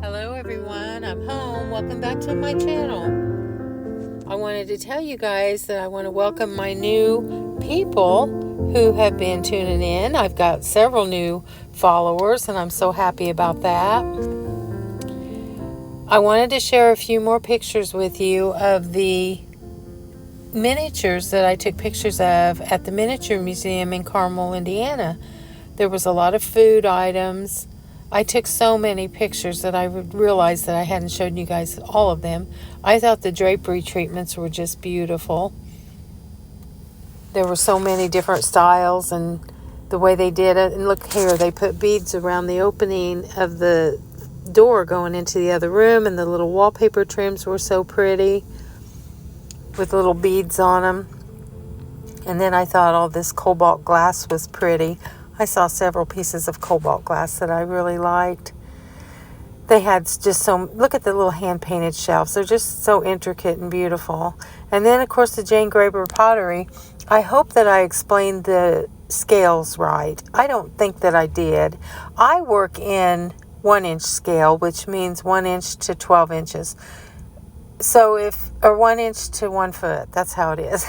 Hello everyone, I'm home. Welcome back to my channel. I wanted to tell you guys that I want to welcome my new people who have been tuning in. I've got several new followers and I'm so happy about that. I wanted to share a few more pictures with you of the miniatures that I took pictures of at the Miniature Museum in Carmel, Indiana. There was a lot of food items. I took so many pictures that I realized that I hadn't shown you guys all of them. I thought the drapery treatments were just beautiful. There were so many different styles and the way they did it. And look here, they put beads around the opening of the door going into the other room, and the little wallpaper trims were so pretty with little beads on them. And then I thought all this cobalt glass was pretty. I saw several pieces of cobalt glass that I really liked. They had just look at the little hand-painted shelves. They're just so intricate and beautiful. And then, of course, the Jane Graber pottery. I hope that I explained the scales right. I don't think that I did. I work in 1-inch scale, which means 1 inch to 12 inches. So 1 inch to 1 foot, that's how it is.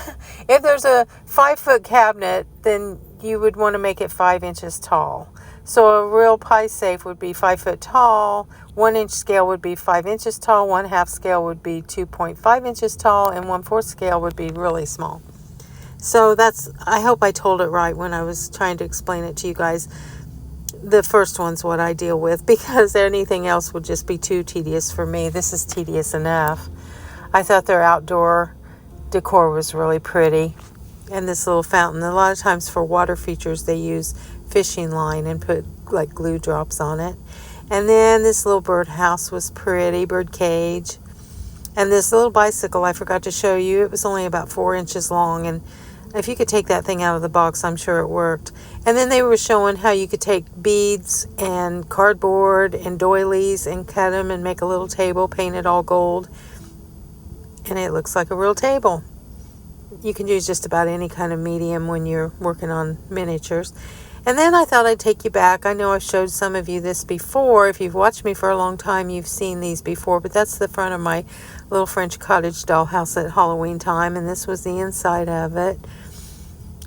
If there's a 5-foot cabinet, then you would want to make it 5 inches tall. So a real pie safe would be 5 foot tall, 1 inch scale would be 5 inches tall, 1/2 scale would be 2.5 inches tall, and 1/4 scale would be really small. So I hope I told it right when I was trying to explain it to you guys. The first one's what I deal with, because anything else would just be too tedious for me. This is tedious enough. I thought their outdoor decor was really pretty. And this little fountain, a lot of times for water features, they use fishing line and put like glue drops on it. And then this little birdhouse was pretty, bird cage. And this little bicycle, I forgot to show you, it was only about 4 inches long. And if you could take that thing out of the box, I'm sure it worked. And then they were showing how you could take beads and cardboard and doilies and cut them and make a little table, paint it all gold. And it looks like a real table. You can use just about any kind of medium when you're working on miniatures. And then I thought I'd take you back. I know I've showed some of you this before. If you've watched me for a long time, you've seen these before. But that's the front of my little French cottage dollhouse at Halloween time. And this was the inside of it.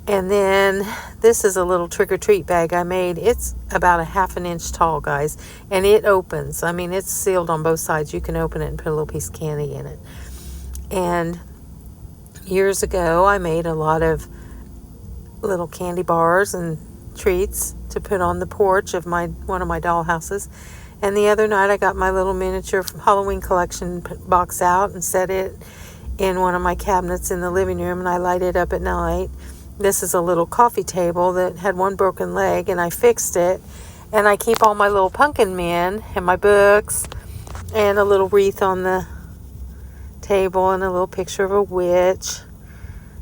And then this is a little trick-or-treat bag I made. It's about a 1/2 inch tall, guys. And it opens. I mean, it's sealed on both sides. You can open it and put a little piece of candy in it. And years ago, I made a lot of little candy bars and treats to put on the porch of one of my dollhouses. And the other night, I got my little miniature Halloween collection box out and set it in one of my cabinets in the living room, and I light it up at night. This is a little coffee table that had one broken leg, and I fixed it. And I keep all my little pumpkin men and my books and a little wreath on the table and a little picture of a witch.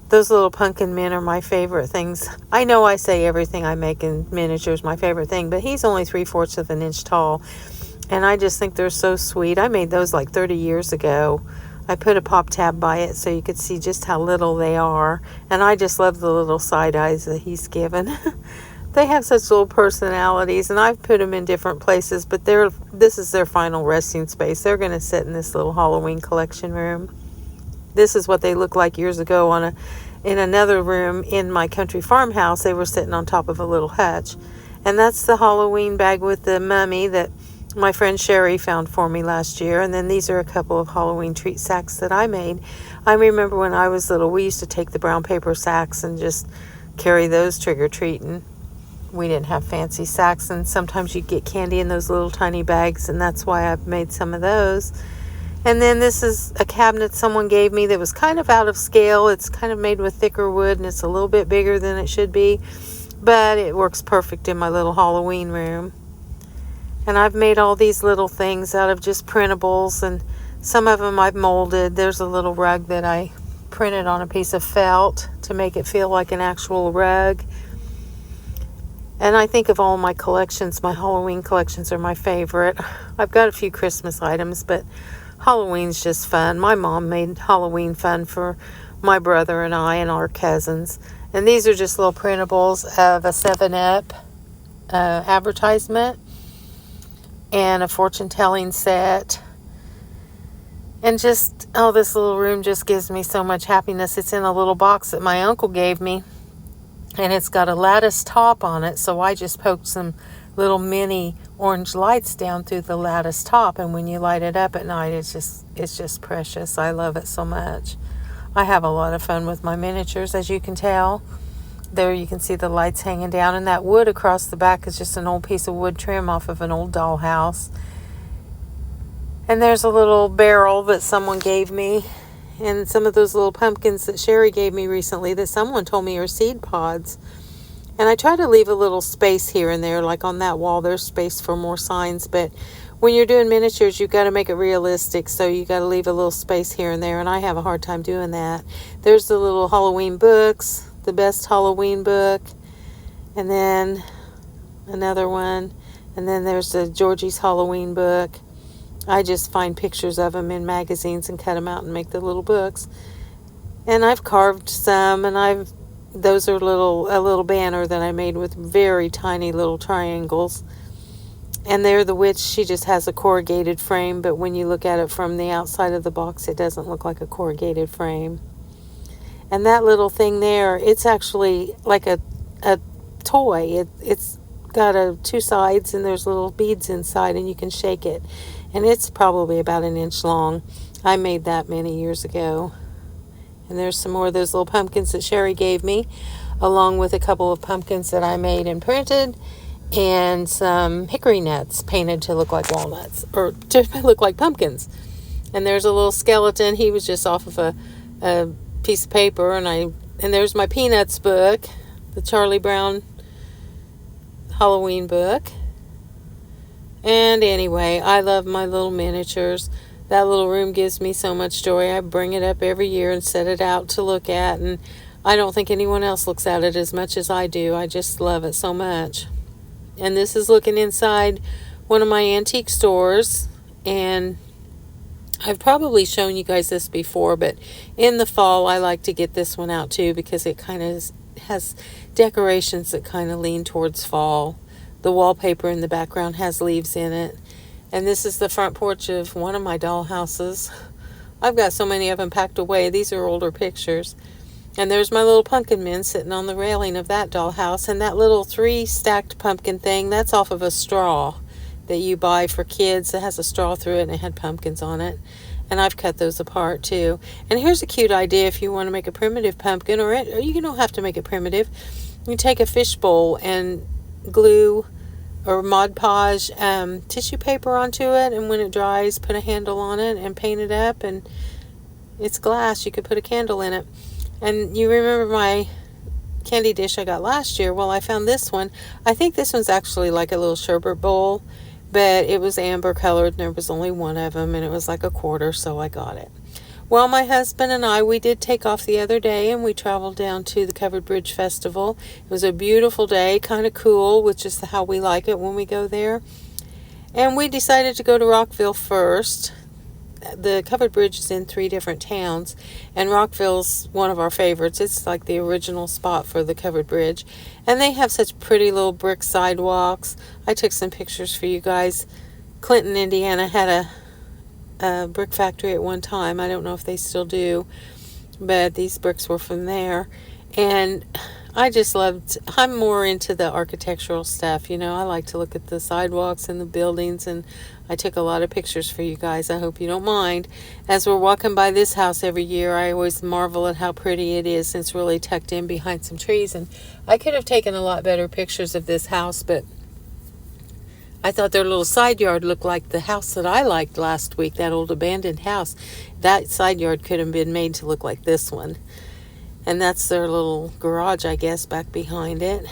Those little pumpkin men are my favorite things. I know I say everything I make in miniature is my favorite thing, but he's only 3/4 of an inch tall, and I just think they're so sweet. I made those like 30 years ago. I put a pop tab by it so you could see just how little they are, and I just love the little side eyes that he's given. They have such little personalities, and I've put them in different places, but this is their final resting space. They're going to sit in this little Halloween collection room. This is what they looked like years ago in another room in my country farmhouse. They were sitting on top of a little hutch. And that's the Halloween bag with the mummy that my friend Sherry found for me last year. And then these are a couple of Halloween treat sacks that I made. I remember when I was little, we used to take the brown paper sacks and just carry those trick-or-treating. We didn't have fancy sacks, and sometimes you'd get candy in those little tiny bags, and that's why I've made some of those. And then this is a cabinet someone gave me that was kind of out of scale. It's kind of made with thicker wood, and it's a little bit bigger than it should be, but it works perfect in my little Halloween room. And I've made all these little things out of just printables, and some of them I've molded. There's a little rug that I printed on a piece of felt to make it feel like an actual rug. And I think of all my collections, my Halloween collections are my favorite. I've got a few Christmas items, but Halloween's just fun. My mom made Halloween fun for my brother and I and our cousins. And these are just little printables of a 7-Up advertisement. and a fortune-telling set. And just, oh, this little room just gives me so much happiness. It's in a little box that my uncle gave me, and it's got a lattice top on it, so I just poked some little mini orange lights down through the lattice top, and when you light it up at night, it's just precious. I love it so much. I have a lot of fun with my miniatures, as you can tell. There you can see the lights hanging down, and that wood across the back is just an old piece of wood trim off of an old dollhouse. And there's a little barrel that someone gave me, and some of those little pumpkins that Sherry gave me recently that someone told me are seed pods. And I try to leave a little space here and there, like on that wall there's space for more signs, but when you're doing miniatures, you've got to make it realistic, so you got to leave a little space here and there, and I have a hard time doing that. There's the little Halloween books, the best Halloween book, and then another one, and then there's the Georgie's Halloween book. I just find pictures of them in magazines and cut them out and make the little books. And I've carved some, and those are a little banner that I made with very tiny little triangles. And there, the witch, she just has a corrugated frame, but when you look at it from the outside of the box, it doesn't look like a corrugated frame. And that little thing there, it's actually like a toy. It's got two sides, and there's little beads inside, and you can shake it. And it's probably about an inch long. I made that many years ago. And there's some more of those little pumpkins that Sherry gave me, along with a couple of pumpkins that I made and printed, and some hickory nuts painted to look like walnuts, or to look like pumpkins. And there's a little skeleton. He was just off of a piece of paper, and there's my Peanuts book, the Charlie Brown Halloween book. And anyway, I love my little miniatures. That little room gives me so much joy. I bring it up every year and set it out to look at, and I don't think anyone else looks at it as much as I do. I just love it so much. And this is looking inside one of my antique stores, and I've probably shown you guys this before, but in the fall I like to get this one out too, because it kind of has decorations that kind of lean towards fall. The wallpaper in the background has leaves in it. And this is the front porch of one of my doll houses. I've got so many of them packed away. These are older pictures. And there's my little pumpkin man sitting on the railing of that dollhouse. And that little 3 stacked pumpkin thing, that's off of a straw that you buy for kids. It has a straw through it, and it had pumpkins on it. And I've cut those apart too. And here's a cute idea if you want to make a primitive pumpkin, or you don't have to make it primitive. You take a fish bowl and glue or Mod Podge tissue paper onto it, and when it dries, put a handle on it and paint it up, and it's glass. You could put a candle in it. And you remember my candy dish I got last year? Well, I found this one. I think this one's actually like a little sherbet bowl, but it was amber colored, and there was only one of them, and it was like $1, so I got it. Well, my husband and I, we did take off the other day, and we traveled down to the Covered Bridge Festival. It was a beautiful day, kind of cool, which is how we like it when we go there. And we decided to go to Rockville first. The Covered Bridge is in 3 different towns, and Rockville's one of our favorites. It's like the original spot for the Covered Bridge. And they have such pretty little brick sidewalks. I took some pictures for you guys. Clinton, Indiana had a brick factory at one time. I don't know if they still do, but these bricks were from there. And I'm more into the architectural stuff. I like to look at the sidewalks and the buildings, and I took a lot of pictures for you guys. I hope you don't mind. As we're walking by this house every year, I always marvel at how pretty it is. It's really tucked in behind some trees, and I could have taken a lot better pictures of this house, but I thought their little side yard looked like the house that I liked last week, that old abandoned house. That side yard could have been made to look like this one. And that's their little garage, I guess, back behind it.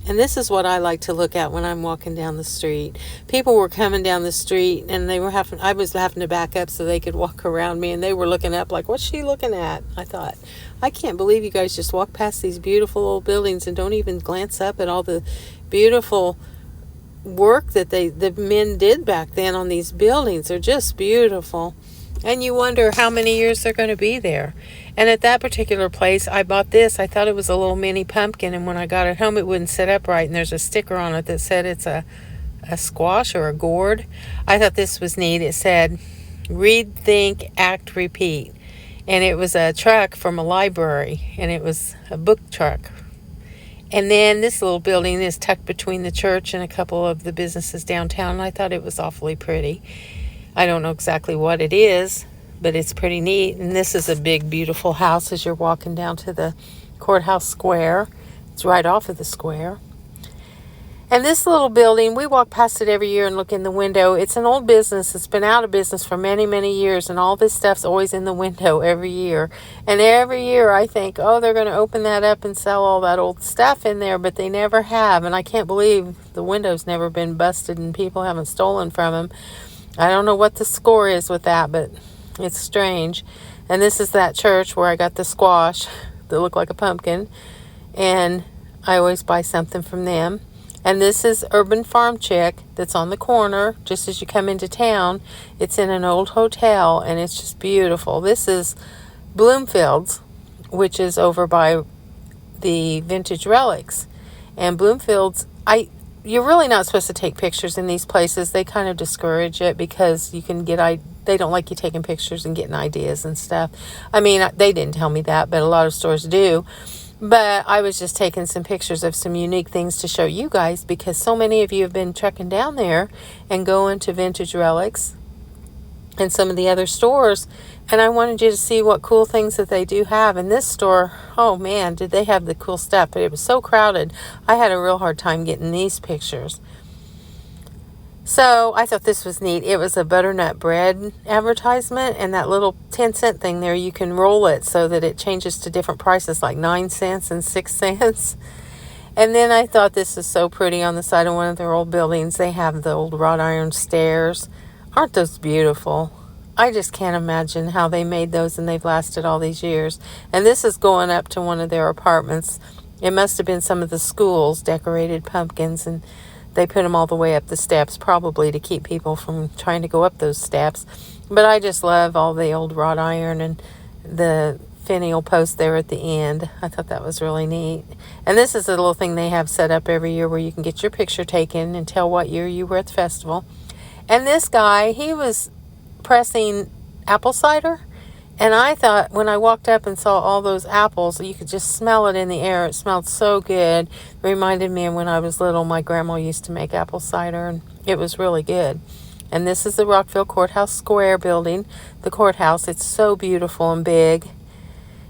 And this is what I like to look at when I'm walking down the street. People were coming down the street, and I was having to back up so they could walk around me, and they were looking up like, what's she looking at? I thought, I can't believe you guys just walk past these beautiful old buildings and don't even glance up at all the beautiful work that the men did back then on these buildings. They're just beautiful. And you wonder how many years they're going to be there. And at that particular place, I bought this. I thought it was a little mini pumpkin, and when I got it home, it wouldn't sit up right, and there's a sticker on it that said it's a a squash or a gourd. I thought this was neat. It said, read, think, act, repeat. And it was a truck from a library, and it was a book truck. And then this little building is tucked between the church and a couple of the businesses downtown. And I thought it was awfully pretty. I don't know exactly what it is, but it's pretty neat. And this is a big, beautiful house as you're walking down to the courthouse square. It's right off of the square. And this little building, we walk past it every year and look in the window. It's an old business. It's been out of business for many, many years. And all this stuff's always in the window every year. And every year I think, oh, they're going to open that up and sell all that old stuff in there. But they never have. And I can't believe the window's never been busted and people haven't stolen from them. I don't know what the score is with that, but it's strange. And this is that church where I got the squash that looked like a pumpkin. And I always buy something from them. And this is Urban Farm Chick that's on the corner just as you come into town. It's in an old hotel, and it's just beautiful. This is Bloomfield's, which is over by the Vintage Relics. And Bloomfield's, you're really not supposed to take pictures in these places. They kind of discourage it because you can they don't like you taking pictures and getting ideas and stuff. I mean, they didn't tell me that, but a lot of stores do. But I was just taking some pictures of some unique things to show you guys because so many of you have been trekking down there and going to Vintage Relics and some of the other stores. And I wanted you to see what cool things that they do have. In this store, oh man, did they have the cool stuff. But it was so crowded, I had a real hard time getting these pictures. So I thought this was neat. It was a butternut bread advertisement, and that little 10-cent thing there, you can roll it so that it changes to different prices, like 9 cents and 6 cents. And then I thought this is so pretty on the side of one of their old buildings. They have the old wrought iron stairs. Aren't those beautiful? I just can't imagine how they made those and they've lasted all these years. And this is going up to one of their apartments. It must have been some of the schools decorated pumpkins, and they put them all the way up the steps, probably to keep people from trying to go up those steps. But I just love all the old wrought iron and the finial post there at the end. I thought that was really neat. And this is a little thing they have set up every year where you can get your picture taken and tell what year you were at the festival. And this guy, he was pressing apple cider. And I thought when I walked up and saw all those apples, you could just smell it in the air. It smelled so good. It reminded me of when I was little, my grandma used to make apple cider, and it was really good. And this is the Rockville Courthouse Square building, the courthouse. It's so beautiful and big.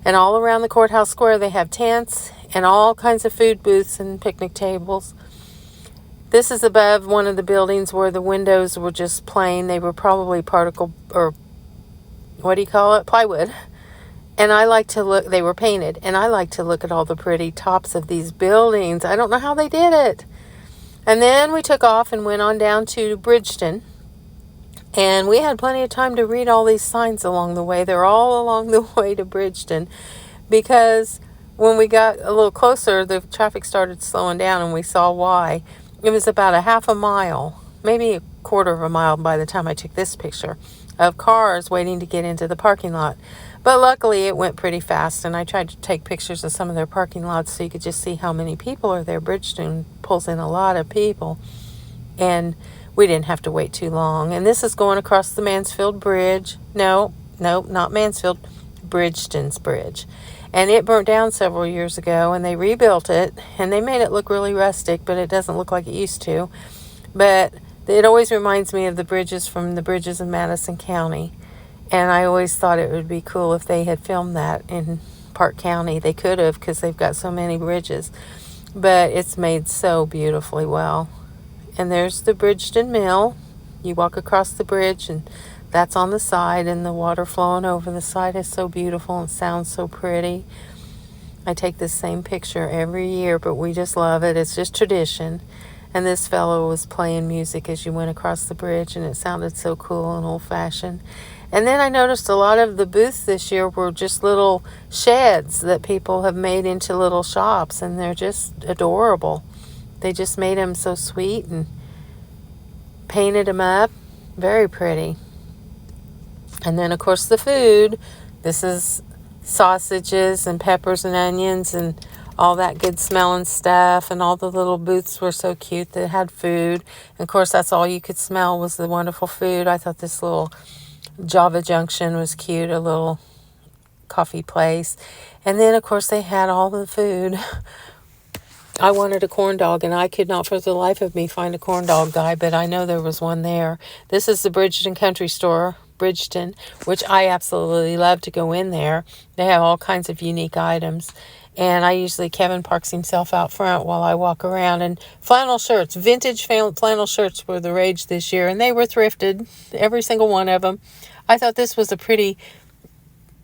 And all around the courthouse square, they have tents and all kinds of food booths and picnic tables. This is above one of the buildings where the windows were just plain. They were probably plywood. And I like to look, they were painted, and I like to look at all the pretty tops of these buildings. I don't know how they did it. And then we took off and went on down to Bridgeton. And we had plenty of time to read all these signs along the way. They're all along the way to Bridgeton. Because when we got a little closer, the traffic started slowing down, and we saw why. It was about a half a mile, maybe a quarter of a mile by the time I took this picture, of cars waiting to get into the parking lot. But luckily it went pretty fast, and I tried to take pictures of some of their parking lots so you could just see how many people are there. Bridgeton pulls in a lot of people, and we didn't have to wait too long. And this is going across the Mansfield Bridge. No, not Mansfield, Bridgeton's Bridge. And it burnt down several years ago, and they rebuilt it, and they made it look really rustic, but it doesn't look like it used to. But it always reminds me of the bridges from the bridges in Madison County. And I always thought it would be cool if they had filmed that in Parke County. They could have, because they've got so many bridges. But it's made so beautifully well. And there's the Bridgeton Mill. You walk across the bridge, and that's on the side, and the water flowing over the side is so beautiful and sounds so pretty. I take this same picture every year, but we just love it. It's just tradition. And this fellow was playing music as you went across the bridge, and it sounded so cool and old-fashioned. And then I noticed a lot of the booths this year were just little sheds that people have made into little shops, and they're just adorable. They just made them so sweet and painted them up. Very pretty. And then, of course, the food. This is sausages and peppers and onions and all that good smelling stuff, and all the little booths were so cute that had food. And of course, that's all you could smell was the wonderful food. I thought this little Java Junction was cute, a little coffee place. And then, of course, they had all the food. I wanted a corn dog, and I could not for the life of me find a corn dog guy, but I know there was one there. This is the Bridgeton Country Store, Bridgeton, which I absolutely love to go in there. They have all kinds of unique items. And Kevin parks himself out front while I walk around. And flannel shirts, vintage flannel shirts were the rage this year. And they were thrifted, every single one of them. I thought this was a pretty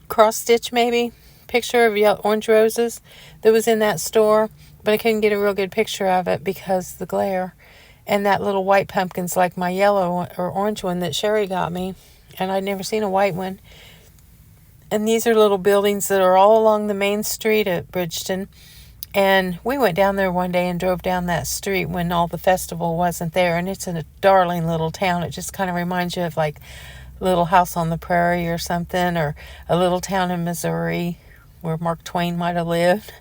cross-stitch, maybe, picture of orange roses that was in that store. But I couldn't get a real good picture of it because of the glare. And that little white pumpkin's like my yellow or orange one that Sherry got me. And I'd never seen a white one. And these are little buildings that are all along the main street at Bridgeton. And we went down there one day and drove down that street when all the festival wasn't there. And it's a darling little town. It just kind of reminds you of like Little House on the Prairie or something, or a little town in Missouri where Mark Twain might have lived.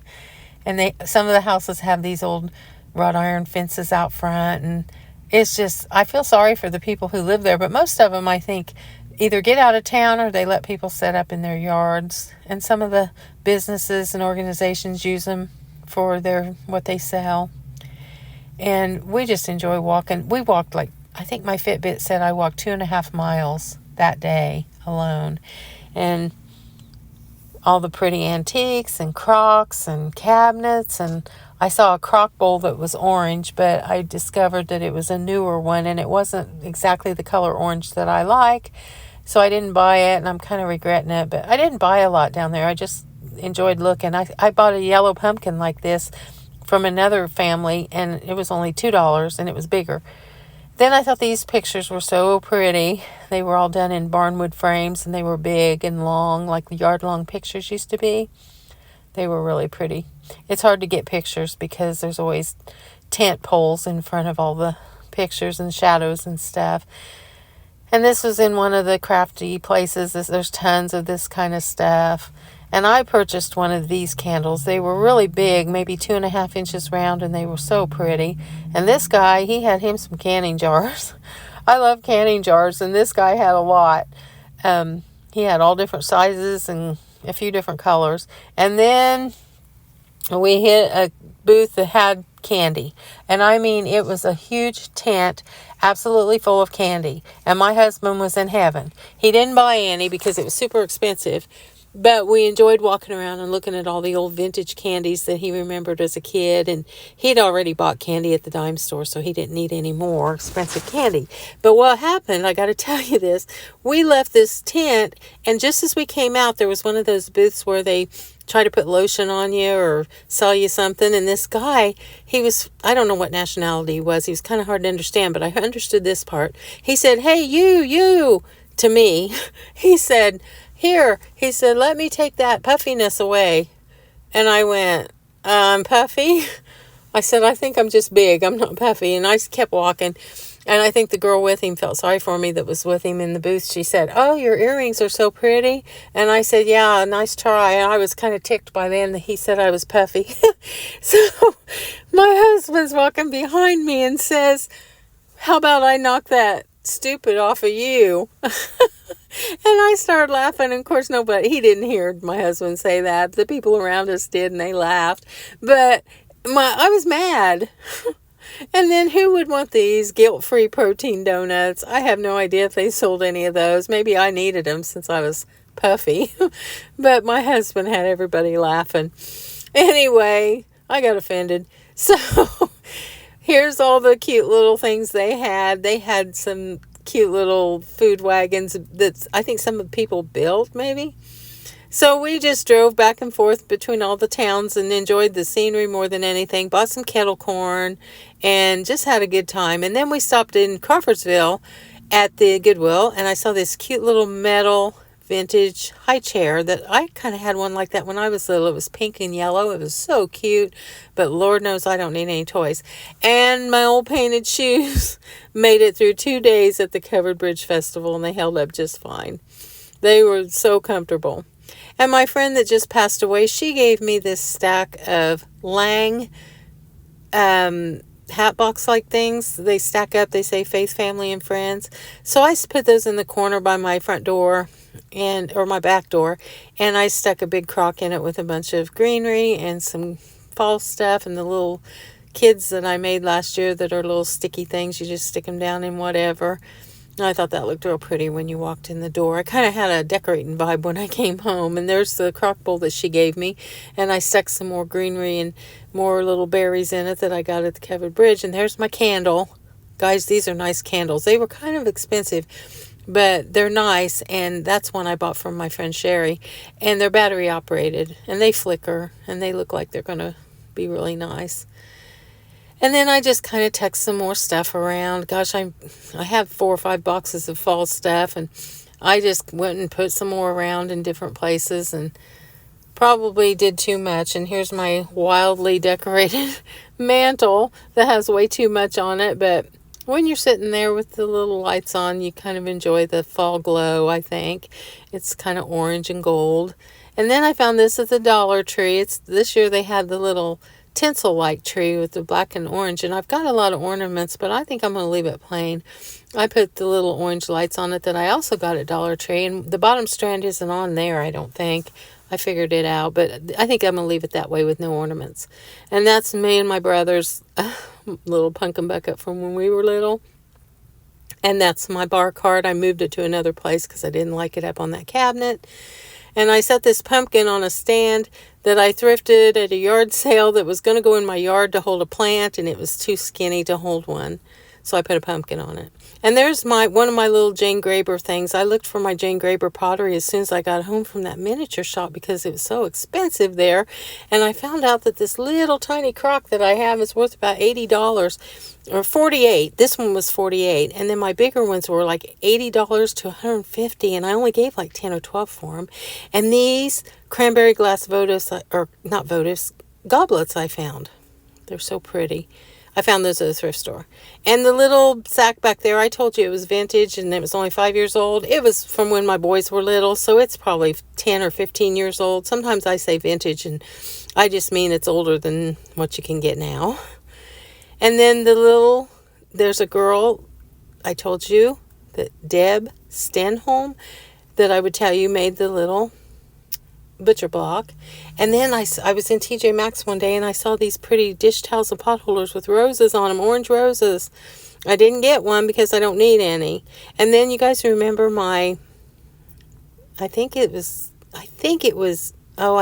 And some of the houses have these old wrought iron fences out front. And it's just, I feel sorry for the people who live there. But most of them, I think, either get out of town or they let people set up in their yards. And some of the businesses and organizations use them for what they sell. And we just enjoy walking. We walked I think my Fitbit said I walked 2.5 miles that day alone. And all the pretty antiques and crocks and cabinets. And I saw a crock bowl that was orange, but I discovered that it was a newer one and it wasn't exactly the color orange that I like. So I didn't buy it, and I'm kind of regretting it. But I didn't buy a lot down there. I just enjoyed looking. I bought a yellow pumpkin like this from another family, and it was only $2, and it was bigger. Then I thought these pictures were so pretty. They were all done in barnwood frames, and they were big and long, like the yard-long pictures used to be. They were really pretty. It's hard to get pictures because there's always tent poles in front of all the pictures and shadows and stuff. And this was in one of the crafty places. There's tons of this kind of stuff. And I purchased one of these candles. They were really big, maybe 2.5 inches round, and they were so pretty. And this guy, he had some canning jars. I love canning jars, and this guy had a lot. He had all different sizes and a few different colors. And then we hit a booth that had candy. And I mean, it was a huge tent, absolutely full of candy. And my husband was in heaven. He didn't buy any because it was super expensive. But we enjoyed walking around and looking at all the old vintage candies that he remembered as a kid. And he'd already bought candy at the dime store, so he didn't need any more expensive candy. But what happened, I got to tell you this, we left this tent, and just as we came out, there was one of those booths where they try to put lotion on you or sell you something. And this guy, I don't know what nationality he was. He was kind of hard to understand, but I understood this part. He said, "Hey, you," to me. He said, "Here," he said, "let me take that puffiness away." And I went, "I'm puffy?" I said, "I think I'm just big. I'm not puffy." And I kept walking. And I think the girl with him felt sorry for me that was with him in the booth. She said, "Oh, your earrings are so pretty." And I said, "Yeah, nice try." And I was kind of ticked by then that he said I was puffy. So my husband's walking behind me and says, "How about I knock that stupid off of you?" And I started laughing. And of course, he didn't hear my husband say that. The people around us did, and they laughed. But I was mad. And then who would want these guilt-free protein donuts? I have no idea if they sold any of those. Maybe I needed them since I was puffy. But my husband had everybody laughing. Anyway, I got offended. So here's all the cute little things they had. They had some cute little food wagons that I think some of the people built, maybe. So we just drove back and forth between all the towns and enjoyed the scenery more than anything. Bought some kettle corn and just had a good time. And then we stopped in Crawfordsville at the Goodwill, and I saw this cute little metal vintage high chair that I kind of had one like that when I was little. It was pink and yellow. It was so cute, but Lord knows I don't need any toys. And my old painted shoes made it through 2 days at the Covered Bridge Festival, and they held up just fine. They were so comfortable. And my friend that just passed away, she gave me this stack of Lang hat box like things. They stack up. They say faith, family, and friends. So I put those in the corner by my front door or my back door, and I stuck a big crock in it with a bunch of greenery and some fall stuff and the little kids that I made last year that are little sticky things. You just stick them down in whatever. I thought that looked real pretty when you walked in the door. I kind of had a decorating vibe when I came home. And there's the crock bowl that she gave me. And I stuck some more greenery and more little berries in it that I got at the covered bridge. And there's my candle. Guys, these are nice candles. They were kind of expensive, but they're nice. And that's one I bought from my friend Sherry. And they're battery operated. And they flicker. And they look like they're going to be really nice. And then I just kind of tucked some more stuff around. Gosh, I have 4 or 5 boxes of fall stuff, and I just went and put some more around in different places and probably did too much. And here's my wildly decorated mantle that has way too much on it. But when you're sitting there with the little lights on, you kind of enjoy the fall glow, I think. It's kind of orange and gold. And then I found this at the Dollar Tree. This year they had the little tinsel-like tree with the black and orange, and I've got a lot of ornaments, but I think I'm going to leave it plain. I put the little orange lights on it that I also got at Dollar Tree, and the bottom strand isn't on there, I don't think. I figured it out, but I think I'm going to leave it that way with no ornaments. And that's me and my brother's little pumpkin bucket from when we were little. And that's my bar card. I moved it to another place because I didn't like it up on that cabinet. And I set this pumpkin on a stand that I thrifted at a yard sale that was going to go in my yard to hold a plant, and it was too skinny to hold one. So I put a pumpkin on it. And there's one of my little Jane Graber things. I looked for my Jane Graber pottery as soon as I got home from that miniature shop because it was so expensive there. And I found out that this little tiny crock that I have is worth about $80 or $48. This one was $48. And then my bigger ones were like $80 to $150. And I only gave like 10 or 12 for them. And these cranberry glass goblets I found. They're so pretty. I found those at a thrift store. And the little sack back there, I told you it was vintage and it was only 5 years old. It was from when my boys were little, so it's probably 10 or 15 years old. Sometimes I say vintage, and I just mean it's older than what you can get now. And then there's a girl, I told you, that Deb Stenholm, that I would tell you made the little butcher block. And then I was in TJ Maxx one day and I saw these pretty dish towels and pot holders with roses on them, orange roses. I didn't get one because I don't need any. And then you guys remember I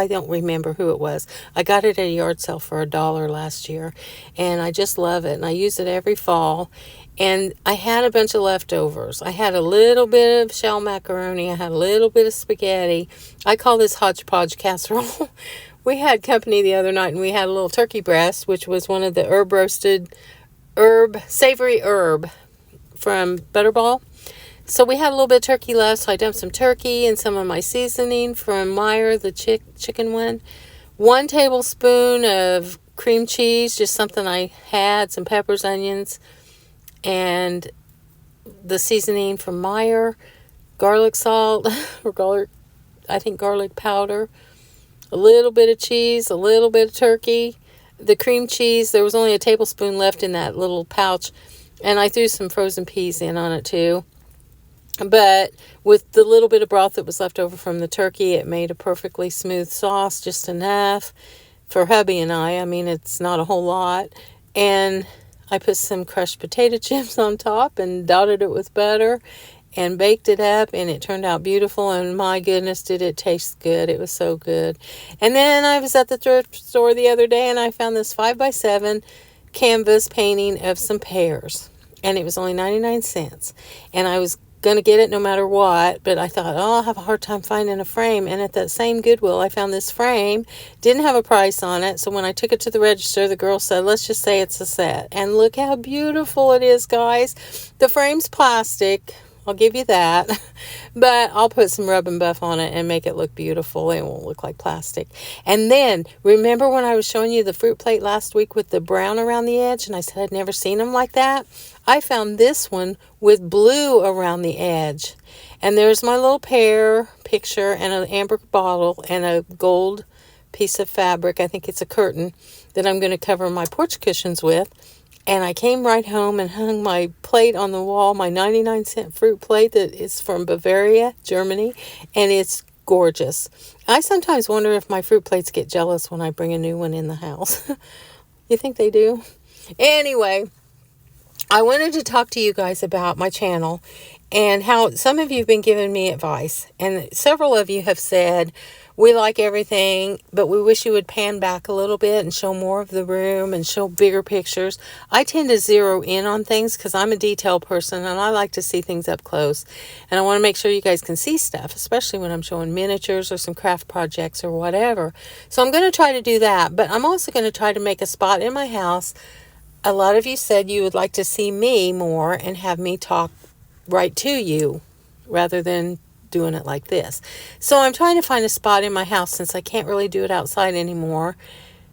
don't remember who it was. I got it at a yard sale for $1 last year, and I just love it, and I use it every fall. And I had a bunch of leftovers. I had a little bit of shell macaroni. I had a little bit of spaghetti. I call this hodgepodge casserole. We had company the other night, and we had a little turkey breast, which was one of the savory herb from Butterball. So we had a little bit of turkey left, so I dumped some turkey and some of my seasoning from Meyer, the chicken one. 1 tablespoon of cream cheese, just something I had, some peppers, onions, and the seasoning from Meyer, garlic salt, or garlic powder, a little bit of cheese, a little bit of turkey. The cream cheese, there was only a tablespoon left in that little pouch, and I threw some frozen peas in on it too. But with the little bit of broth that was left over from the turkey, it made a perfectly smooth sauce, just enough for hubby and I. I mean, it's not a whole lot. And I put some crushed potato chips on top and dotted it with butter and baked it up, and it turned out beautiful. And my goodness, did it taste good. It was so good. And then I was at the thrift store the other day, and I found this 5x7 canvas painting of some pears. And it was only 99 cents. And I was going to get it no matter what, but I thought, I'll have a hard time finding a frame. And at that same Goodwill, I found this frame. Didn't have a price on it, so when I took it to the register, the girl said, let's just say it's a set. And look how beautiful it is, guys. The frame's plastic. I'll give you that. But I'll put some rub and buff on it and make it look beautiful. It won't look like plastic. And then, remember when I was showing you the fruit plate last week with the brown around the edge? And I said I'd never seen them like that? I found this one with blue around the edge. And there's my little pear picture and an amber bottle and a gold piece of fabric. I think it's a curtain that I'm going to cover my porch cushions with. And I came right home and hung my plate on the wall, my 99-cent fruit plate that is from Bavaria, Germany, and it's gorgeous. I sometimes wonder if my fruit plates get jealous when I bring a new one in the house. You think they do? Anyway, I wanted to talk to you guys about my channel and how some of you have been giving me advice. And several of you have said, we like everything, but we wish you would pan back a little bit and show more of the room and show bigger pictures. I tend to zero in on things because I'm a detail person and I like to see things up close. And I want to make sure you guys can see stuff, especially when I'm showing miniatures or some craft projects or whatever. So I'm going to try to do that, but I'm also going to try to make a spot in my house. A lot of you said you would like to see me more and have me talk right to you rather than doing it like this. So I'm trying to find a spot in my house since I can't really do it outside anymore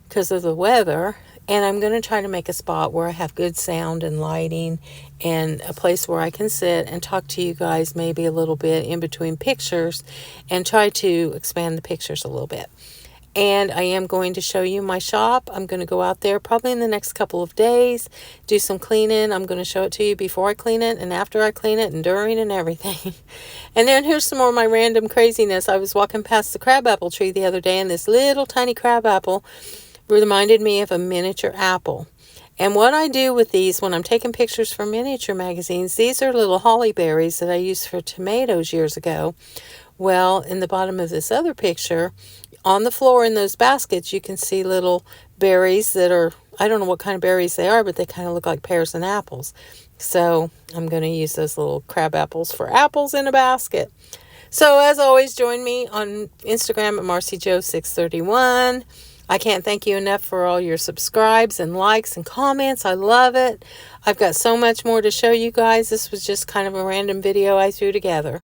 because of the weather. And I'm going to try to make a spot where I have good sound and lighting and a place where I can sit and talk to you guys maybe a little bit in between pictures and try to expand the pictures a little bit. And I am going to show you my shop. I'm going to go out there probably in the next couple of days, do some cleaning. I'm going to show it to you before I clean it and after I clean it and during and everything. And then here's some more of my random craziness. I was walking past the crabapple tree the other day and this little tiny crabapple reminded me of a miniature apple. And what I do with these when I'm taking pictures for miniature magazines, these are little holly berries that I used for tomatoes years ago. Well, in the bottom of this other picture, on the floor in those baskets, you can see little berries that are, I don't know what kind of berries they are, but they kind of look like pears and apples. So I'm going to use those little crab apples for apples in a basket. So as always, join me on Instagram at MarcyJo631. I can't thank you enough for all your subscribes and likes and comments. I love it. I've got so much more to show you guys. This was just kind of a random video I threw together.